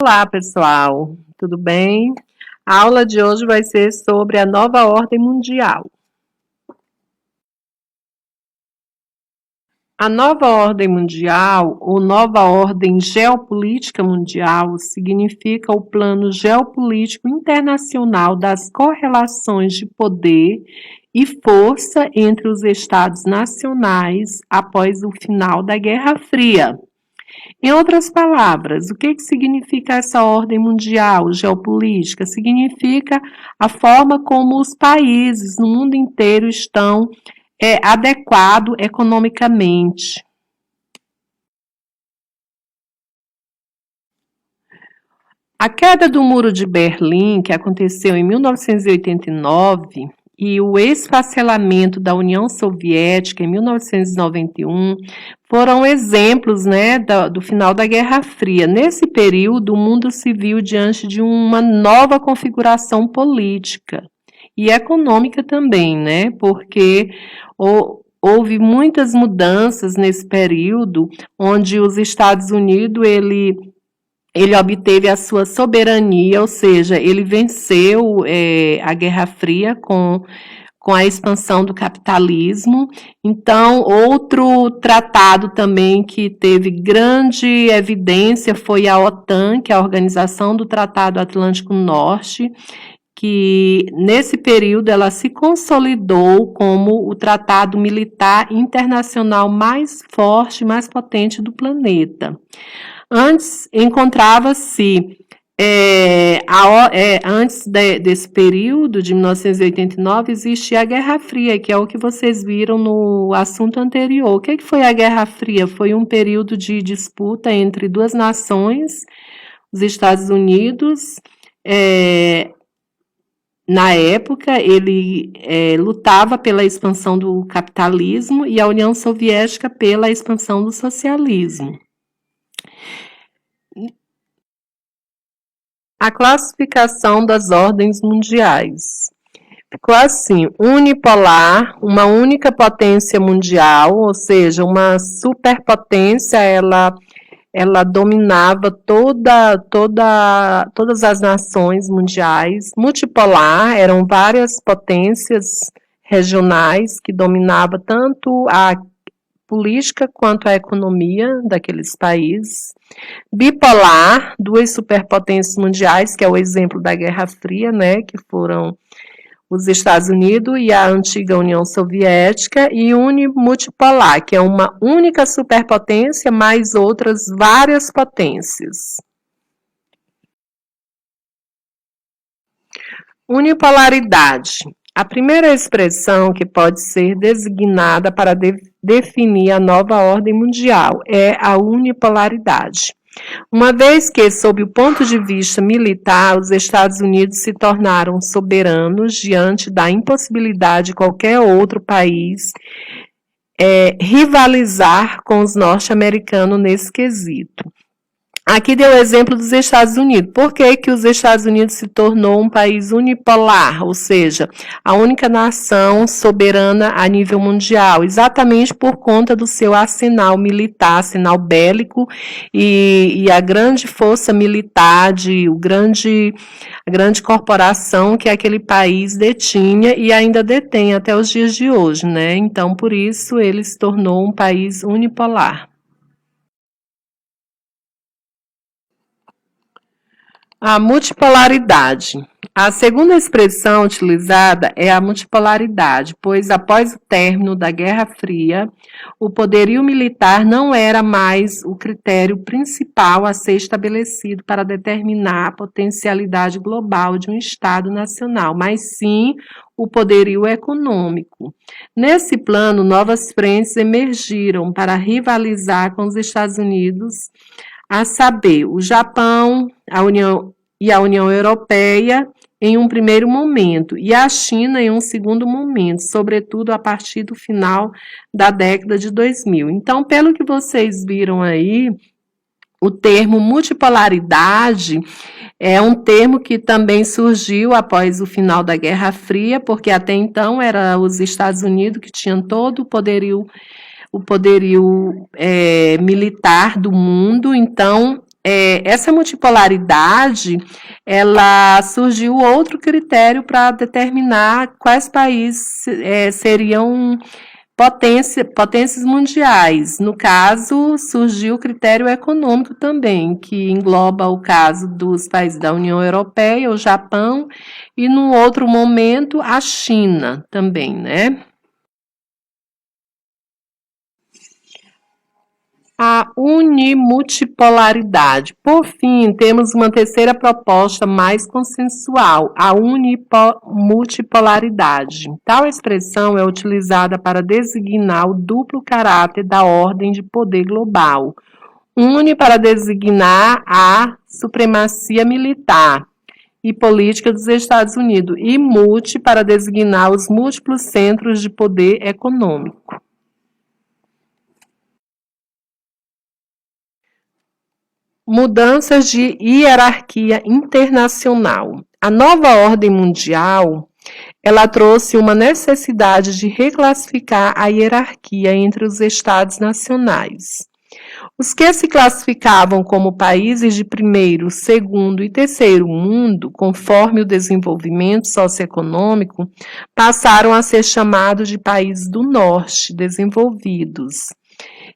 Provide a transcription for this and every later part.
Olá, pessoal, tudo bem? A aula de hoje vai ser sobre a nova ordem mundial. A nova ordem mundial, ou nova ordem geopolítica mundial, significa o plano geopolítico internacional das correlações de poder e força entre os estados nacionais após o final da Guerra Fria. Em outras palavras, o que significa essa ordem mundial geopolítica? Significa a forma como os países no mundo inteiro estão adequados economicamente. A queda do Muro de Berlim, que aconteceu em 1989, e o esfacelamento da União Soviética em 1991 foram exemplos, do final da Guerra Fria. Nesse período, o mundo se viu diante de uma nova configuração política e econômica também, porque houve muitas mudanças nesse período, onde os Estados Unidos, ele obteve a sua soberania, ou seja, ele venceu a Guerra Fria com a expansão do capitalismo. Então, outro tratado também que teve grande evidência foi a OTAN, que é a Organização do Tratado Atlântico Norte, que nesse período ela se consolidou como o tratado militar internacional mais forte, mais potente do planeta. Antes, encontrava-se, antes desse período, de 1989, existia a Guerra Fria, que é o que vocês viram no assunto anterior. O que foi a Guerra Fria? Foi um período de disputa entre duas nações, os Estados Unidos, na época, ele lutava pela expansão do capitalismo e a União Soviética pela expansão do socialismo. A classificação das ordens mundiais. Ficou assim: unipolar, uma única potência mundial, ou seja, uma superpotência, ela dominava todas as nações mundiais. Multipolar, eram várias potências regionais que dominavam tanto a política quanto a economia daqueles países. Bipolar, duas superpotências mundiais, que é o exemplo da Guerra Fria, que foram os Estados Unidos e a antiga União Soviética, e unimultipolar, que é uma única superpotência mais outras várias potências. Unipolaridade. A primeira expressão que pode ser designada para definir a nova ordem mundial é a unipolaridade. Uma vez que, sob o ponto de vista militar, os Estados Unidos se tornaram soberanos diante da impossibilidade de qualquer outro país rivalizar com os norte-americanos nesse quesito. Aqui deu o exemplo dos Estados Unidos. Por que os Estados Unidos se tornou um país unipolar, ou seja, a única nação soberana a nível mundial? Exatamente por conta do seu arsenal militar, arsenal bélico e a grande força militar, a grande corporação que aquele país detinha e ainda detém até os dias de hoje, Então, por isso, ele se tornou um país unipolar. A multipolaridade. A segunda expressão utilizada é a multipolaridade, pois após o término da Guerra Fria, o poderio militar não era mais o critério principal a ser estabelecido para determinar a potencialidade global de um Estado nacional, mas sim o poderio econômico. Nesse plano, novas frentes emergiram para rivalizar com os Estados Unidos, a saber, o Japão, a União Europeia em um primeiro momento e a China em um segundo momento, sobretudo a partir do final da década de 2000. Então, pelo que vocês viram aí, o termo multipolaridade é um termo que também surgiu após o final da Guerra Fria, porque até então era os Estados Unidos que tinham todo o poderio militar do mundo. Então, essa multipolaridade, ela surgiu outro critério para determinar quais países seriam potências mundiais. No caso, surgiu o critério econômico também, que engloba o caso dos países da União Europeia, o Japão, e num outro momento, a China também, né? A unimultipolaridade. Por fim, temos uma terceira proposta mais consensual, a unimultipolaridade. Tal expressão é utilizada para designar o duplo caráter da ordem de poder global. Une para designar a supremacia militar e política dos Estados Unidos e multi para designar os múltiplos centros de poder econômico. Mudanças de hierarquia internacional. A nova ordem mundial, ela trouxe uma necessidade de reclassificar a hierarquia entre os estados nacionais. Os que se classificavam como países de primeiro, segundo e terceiro mundo, conforme o desenvolvimento socioeconômico, passaram a ser chamados de países do norte, desenvolvidos,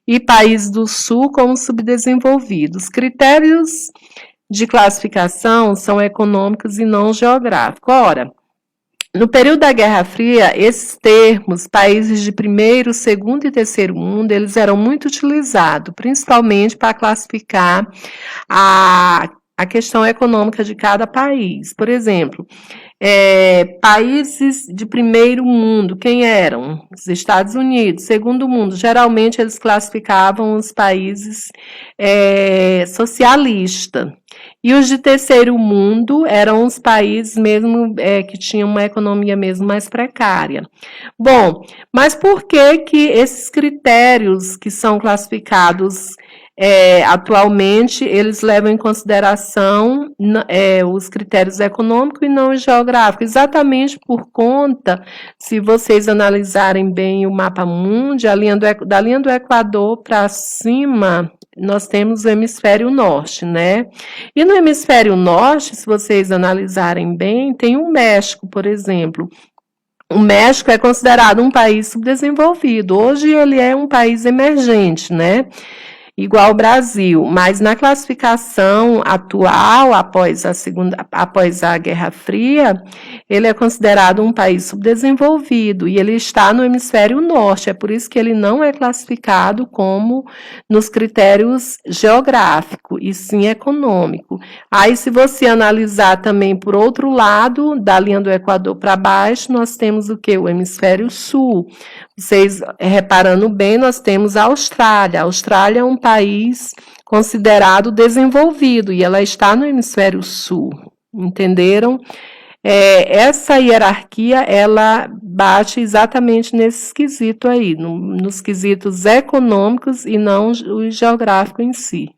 e países do sul como subdesenvolvidos. Critérios de classificação são econômicos e não geográficos. Ora, no período da Guerra Fria, esses termos, países de primeiro, segundo e terceiro mundo, eles eram muito utilizados, principalmente para classificar a questão econômica de cada país. Por exemplo, países de primeiro mundo, quem eram? Os Estados Unidos. Segundo mundo, geralmente eles classificavam os países socialistas. E os de terceiro mundo eram os países mesmo que tinham uma economia mesmo mais precária. Bom, mas por que esses critérios que são classificados atualmente, eles levam em consideração os critérios econômicos e não os geográficos? Exatamente por conta, se vocês analisarem bem o mapa mundi, da linha do Equador para cima, nós temos o hemisfério norte, né? E no hemisfério norte, se vocês analisarem bem, tem o México, por exemplo. O México é considerado um país subdesenvolvido. Hoje ele é um país emergente, né? Igual ao Brasil, mas na classificação atual, após a Guerra Fria, ele é considerado um país subdesenvolvido e ele está no hemisfério norte, é por isso que ele não é classificado como nos critérios geográfico, e sim econômico. Aí, se você analisar também por outro lado, da linha do Equador para baixo, nós temos o quê? O hemisfério sul. Vocês reparando bem, nós temos a Austrália. A Austrália é um país considerado desenvolvido e ela está no hemisfério sul, entenderam? Essa hierarquia, ela bate exatamente nesse quesito aí, nos quesitos econômicos e não o geográfico em si.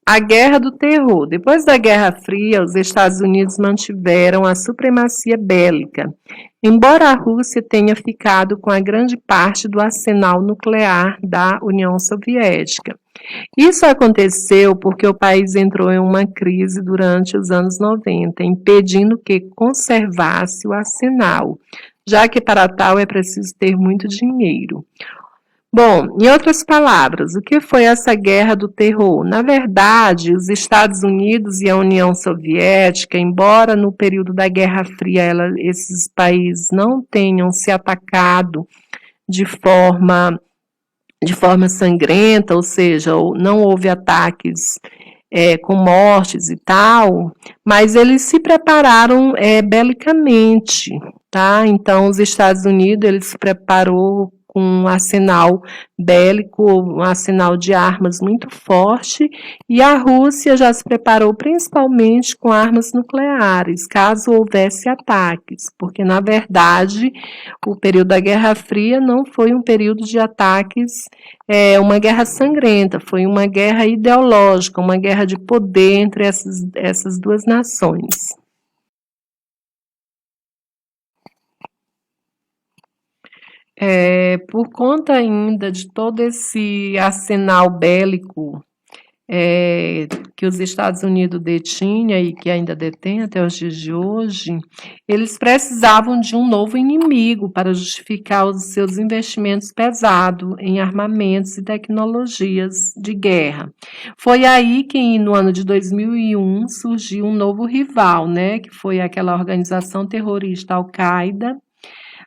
A Guerra do Terror. Depois da Guerra Fria, os Estados Unidos mantiveram a supremacia bélica, embora a Rússia tenha ficado com a grande parte do arsenal nuclear da União Soviética. Isso aconteceu porque o país entrou em uma crise durante os anos 90, impedindo que conservasse o arsenal, já que para tal é preciso ter muito dinheiro. Bom, em outras palavras, o que foi essa guerra do terror? Na verdade, os Estados Unidos e a União Soviética, embora no período da Guerra Fria esses países não tenham se atacado de forma sangrenta, ou seja, não houve ataques com mortes e tal, mas eles se prepararam belicamente, tá? Então, os Estados Unidos, ele se preparou com um arsenal bélico, um arsenal de armas muito forte, e a Rússia já se preparou principalmente com armas nucleares, caso houvesse ataques, porque, na verdade, o período da Guerra Fria não foi um período de ataques, uma guerra sangrenta, foi uma guerra ideológica, uma guerra de poder entre essas duas nações. Por conta ainda de todo esse arsenal bélico que os Estados Unidos detinha e que ainda detém até os dias de hoje, eles precisavam de um novo inimigo para justificar os seus investimentos pesados em armamentos e tecnologias de guerra. Foi aí que, no ano de 2001, surgiu um novo rival, né, que foi aquela organização terrorista Al-Qaeda,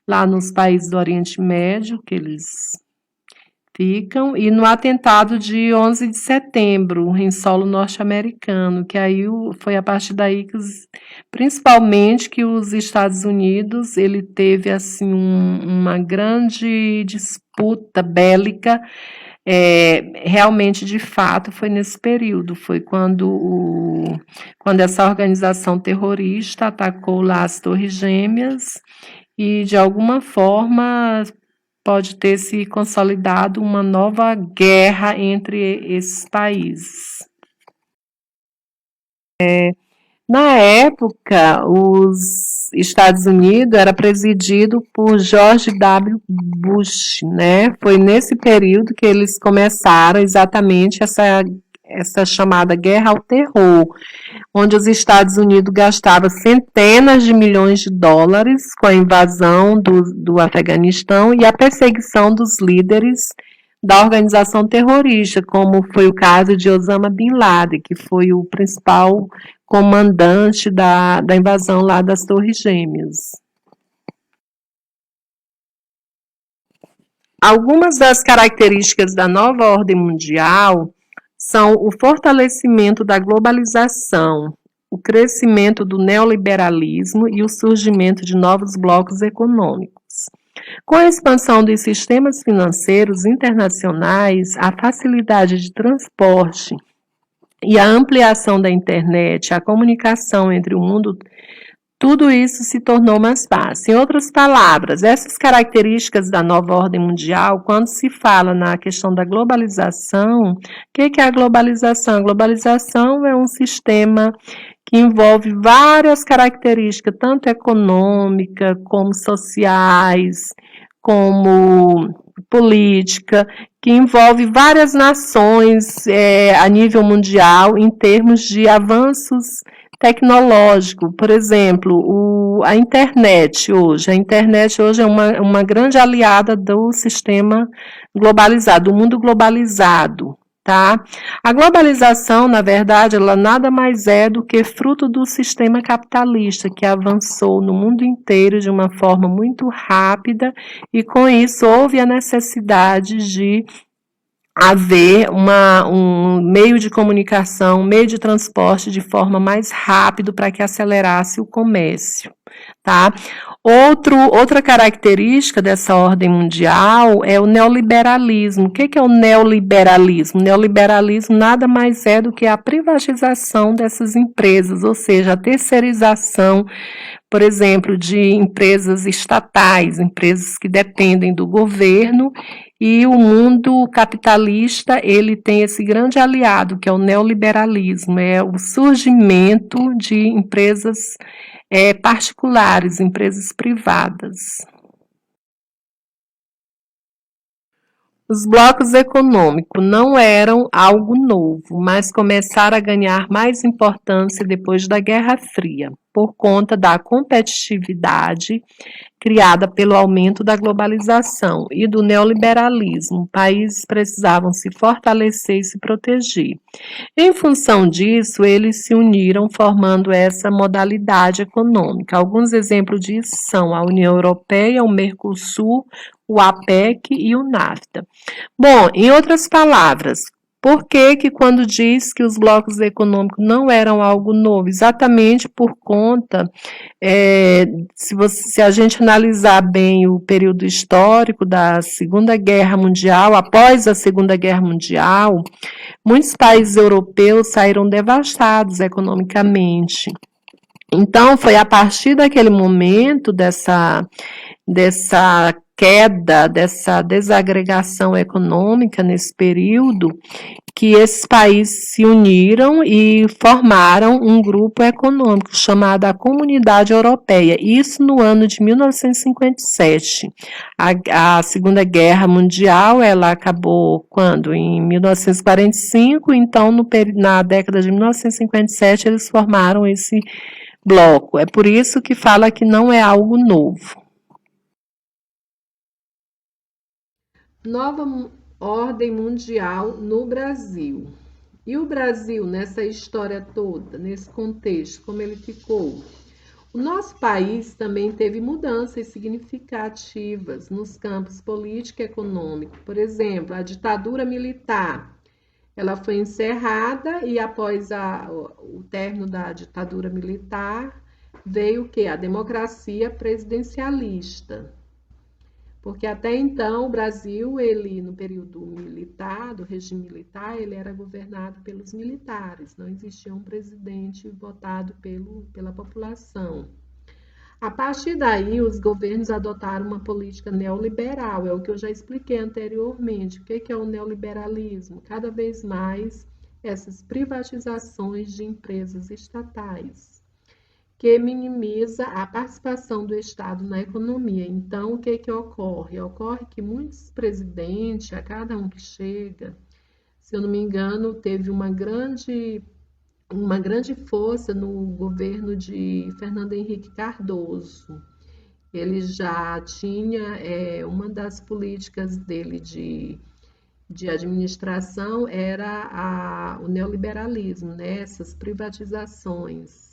lá nos países do Oriente Médio, que eles ficam, e no atentado de 11 de setembro, em solo norte-americano, que aí foi a partir daí que, principalmente, que os Estados Unidos, ele teve, assim, uma grande disputa bélica, realmente, de fato, foi nesse período, foi quando essa organização terrorista atacou lá as Torres Gêmeas, e, de alguma forma, pode ter se consolidado uma nova guerra entre esses países. Na época, os Estados Unidos era presidido por George W. Bush, né? Foi nesse período que eles começaram exatamente essa chamada guerra ao terror, onde os Estados Unidos gastavam centenas de milhões de dólares com a invasão do Afeganistão e a perseguição dos líderes da organização terrorista, como foi o caso de Osama Bin Laden, que foi o principal comandante da invasão lá das Torres Gêmeas. Algumas das características da nova ordem mundial são o fortalecimento da globalização, o crescimento do neoliberalismo e o surgimento de novos blocos econômicos. Com a expansão dos sistemas financeiros internacionais, a facilidade de transporte e a ampliação da internet, a comunicação entre o mundo, tudo isso se tornou mais fácil. Em outras palavras, essas características da nova ordem mundial, quando se fala na questão da globalização, o que é a globalização? A globalização é um sistema que envolve várias características, tanto econômica, como sociais, como política, que envolve várias nações a nível mundial em termos de avanços tecnológicos. Por exemplo, a internet hoje. A internet hoje é uma grande aliada do sistema globalizado, do mundo globalizado. Tá? A globalização, na verdade, ela nada mais é do que fruto do sistema capitalista que avançou no mundo inteiro de uma forma muito rápida e com isso houve a necessidade de haver um meio de comunicação, um meio de transporte de forma mais rápido para que acelerasse o comércio. Tá? Outra característica dessa ordem mundial é o neoliberalismo. O que é o neoliberalismo? O neoliberalismo nada mais é do que a privatização dessas empresas, ou seja, a terceirização, por exemplo, de empresas estatais, empresas que dependem do governo, e o mundo capitalista, ele tem esse grande aliado, que é o neoliberalismo, é o surgimento de empresas particulares, empresas privadas. Os blocos econômicos não eram algo novo, mas começaram a ganhar mais importância depois da Guerra Fria, por conta da competitividade criada pelo aumento da globalização e do neoliberalismo. Países precisavam se fortalecer e se proteger. Em função disso, eles se uniram formando essa modalidade econômica. Alguns exemplos disso são a União Europeia, o Mercosul, o APEC e o NAFTA. Bom, em outras palavras, por que quando diz que os blocos econômicos não eram algo novo? Exatamente por conta, se a gente analisar bem o período histórico da Segunda Guerra Mundial, após a Segunda Guerra Mundial, muitos países europeus saíram devastados economicamente. Então, foi a partir daquele momento, dessa queda, dessa desagregação econômica nesse período, que esses países se uniram e formaram um grupo econômico chamado a Comunidade Europeia, isso no ano de 1957. A Segunda Guerra Mundial, ela acabou quando? Em 1945, então na década de 1957 eles formaram esse bloco. É por isso que fala que não é algo novo. Nova ordem mundial no Brasil. E o Brasil, nessa história toda, nesse contexto, como ele ficou? O nosso país também teve mudanças significativas nos campos político e econômico. Por exemplo, a ditadura militar, ela foi encerrada e após o término da ditadura militar, veio o quê? A democracia presidencialista. Porque até então o Brasil, ele no período militar, do regime militar, ele era governado pelos militares, não existia um presidente votado pela população. A partir daí, os governos adotaram uma política neoliberal, é o que eu já expliquei anteriormente. O que é o neoliberalismo? Cada vez mais essas privatizações de empresas estatais, que minimiza a participação do Estado na economia. Então, o que ocorre? Ocorre que muitos presidentes, a cada um que chega, se eu não me engano, teve uma grande força no governo de Fernando Henrique Cardoso. Ele já tinha, uma das políticas dele de administração era o neoliberalismo, né? Essas privatizações,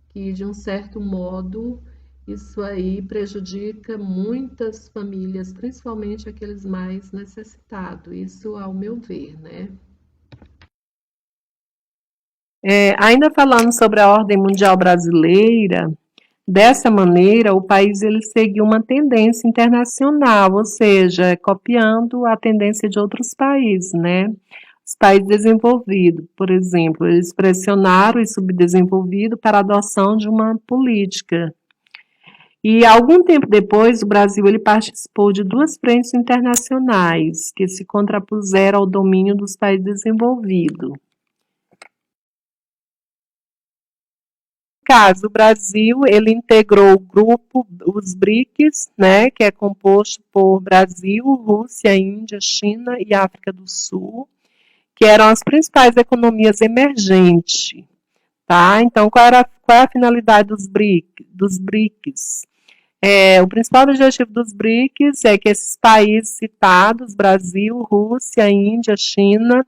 que de um certo modo isso aí prejudica muitas famílias, principalmente aqueles mais necessitados, isso ao meu ver, né? Ainda falando sobre a ordem mundial brasileira, dessa maneira o país ele seguiu uma tendência internacional, ou seja, copiando a tendência de outros países, né? Os países desenvolvidos, por exemplo, eles pressionaram os subdesenvolvidos para a adoção de uma política. E algum tempo depois, o Brasil ele participou de duas frentes internacionais que se contrapuseram ao domínio dos países desenvolvidos. No caso, o Brasil ele integrou o grupo, os BRICS, né, que é composto por Brasil, Rússia, Índia, China e África do Sul, que eram as principais economias emergentes, tá? Então, qual é a finalidade dos BRICS? O principal objetivo dos BRICS é que esses países citados, Brasil, Rússia, Índia, China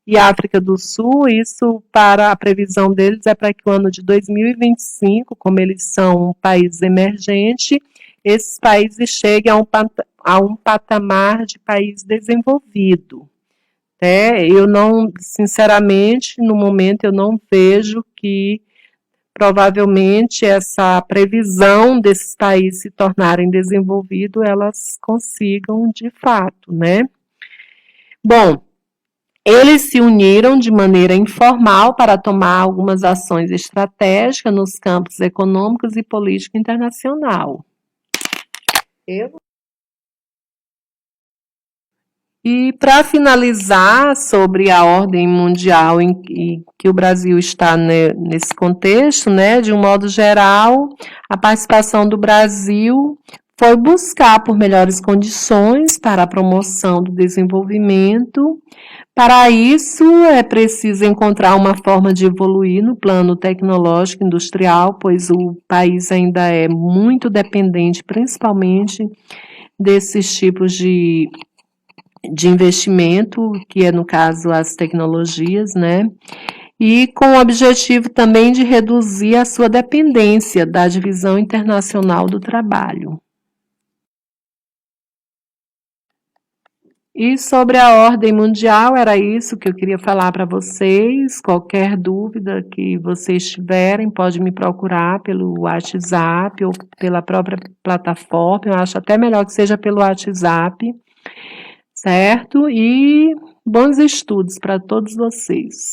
e África do Sul, isso para a previsão deles é para que o ano de 2025, como eles são um país emergente, esses países cheguem a um patamar de país desenvolvido. Eu não, sinceramente, no momento eu não vejo que provavelmente essa previsão desses países se tornarem desenvolvidos, elas consigam de fato, né? Bom, eles se uniram de maneira informal para tomar algumas ações estratégicas nos campos econômicos e política internacional. E para finalizar sobre a ordem mundial em que o Brasil está nesse contexto, né, de um modo geral, a participação do Brasil foi buscar por melhores condições para a promoção do desenvolvimento. Para isso, é preciso encontrar uma forma de evoluir no plano tecnológico e industrial, pois o país ainda é muito dependente, principalmente desses tipos de investimento, que é, no caso, as tecnologias, né? E com o objetivo também de reduzir a sua dependência da divisão internacional do trabalho. E sobre a ordem mundial, era isso que eu queria falar para vocês. Qualquer dúvida que vocês tiverem, pode me procurar pelo WhatsApp ou pela própria plataforma. Eu acho até melhor que seja pelo WhatsApp, certo? E bons estudos para todos vocês.